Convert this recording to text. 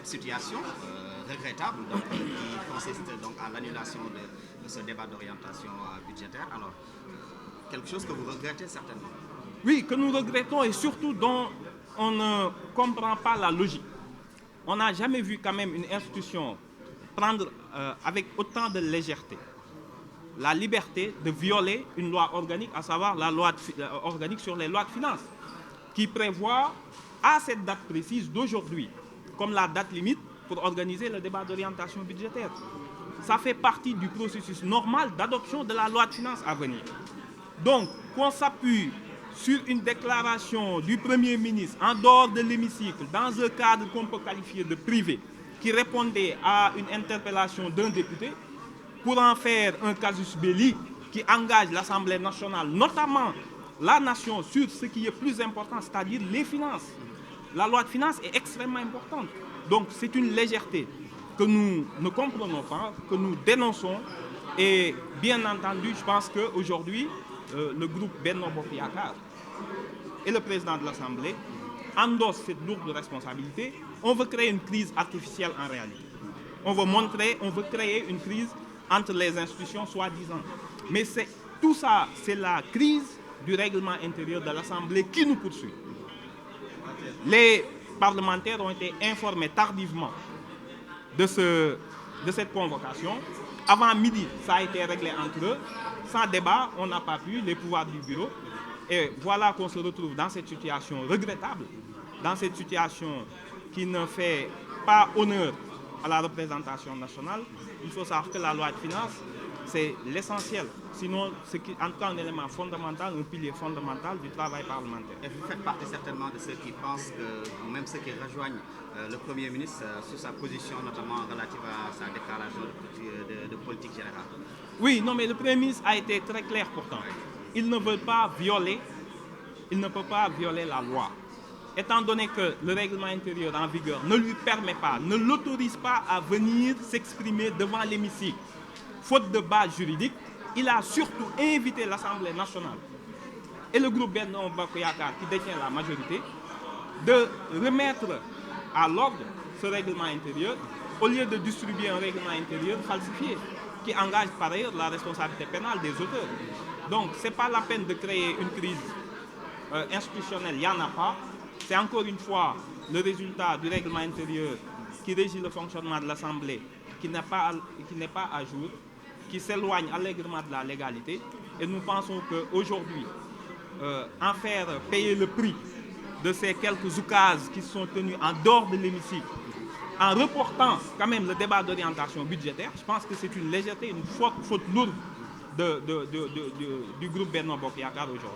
cette situation regrettable qui consiste donc à l'annulation de ce débat d'orientation budgétaire. Alors, quelque chose que vous regrettez certainement. Oui, que nous regrettons et surtout dont on ne comprend pas la logique. On n'a jamais vu quand même une institution prendre avec autant de légèreté la liberté de violer une loi organique, à savoir la loi organique sur les lois de finances, qui prévoit à cette date précise d'aujourd'hui comme la date limite pour organiser le débat d'orientation budgétaire. Ça fait partie du processus normal d'adoption de la loi de finances à venir. Donc, qu'on s'appuie sur une déclaration du Premier ministre en dehors de l'hémicycle, dans un cadre qu'on peut qualifier de privé, qui répondait à une interpellation d'un député, pour en faire un casus belli qui engage l'Assemblée nationale, notamment la nation, sur ce qui est plus important, c'est-à-dire les finances. La loi de finances est extrêmement importante. Donc c'est une légèreté que nous ne comprenons pas, que nous dénonçons. Et bien entendu, je pense qu'aujourd'hui, le groupe Benno Bokk Yakaar et le président de l'Assemblée endossent cette lourde responsabilité. On veut créer une crise artificielle en réalité. On veut créer une crise entre les institutions soi-disant. Mais tout ça, c'est la crise du règlement intérieur de l'Assemblée qui nous poursuit. Les parlementaires ont été informés tardivement de cette convocation. Avant midi, ça a été réglé entre eux. Sans débat, on n'a pas pu, les pouvoirs du bureau. Et voilà qu'on se retrouve dans cette situation regrettable, dans cette situation qui ne fait pas honneur à la représentation nationale. Il faut savoir que la loi de finances, c'est l'essentiel. Sinon, en tout cas un élément fondamental, un pilier fondamental du travail parlementaire. Et vous faites partie certainement de ceux qui pensent que, ou même ceux qui rejoignent le Premier ministre sur sa position, notamment relative à sa déclaration de politique générale. Oui, non, mais le Premier ministre a été très clair pourtant. Il ne peut pas violer la loi. Étant donné que le règlement intérieur en vigueur ne lui permet pas, ne l'autorise pas à venir s'exprimer devant l'hémicycle, faute de base juridique, il a surtout invité l'Assemblée nationale et le groupe Benno Bokk Yakaar qui détient la majorité de remettre à l'ordre ce règlement intérieur au lieu de distribuer un règlement intérieur falsifié qui engage par ailleurs la responsabilité pénale des auteurs. Donc ce n'est pas la peine de créer une crise institutionnelle, il n'y en a pas. C'est encore une fois le résultat du règlement intérieur qui régit le fonctionnement de l'Assemblée qui n'est pas à jour, qui s'éloigne allègrement de la légalité. Et nous pensons qu'aujourd'hui, en faire payer le prix de ces quelques oukases qui sont tenus en dehors de l'hémicycle, en reportant quand même le débat d'orientation budgétaire, je pense que c'est une légèreté, une faute lourde du groupe Benno Bokk Yakaar aujourd'hui.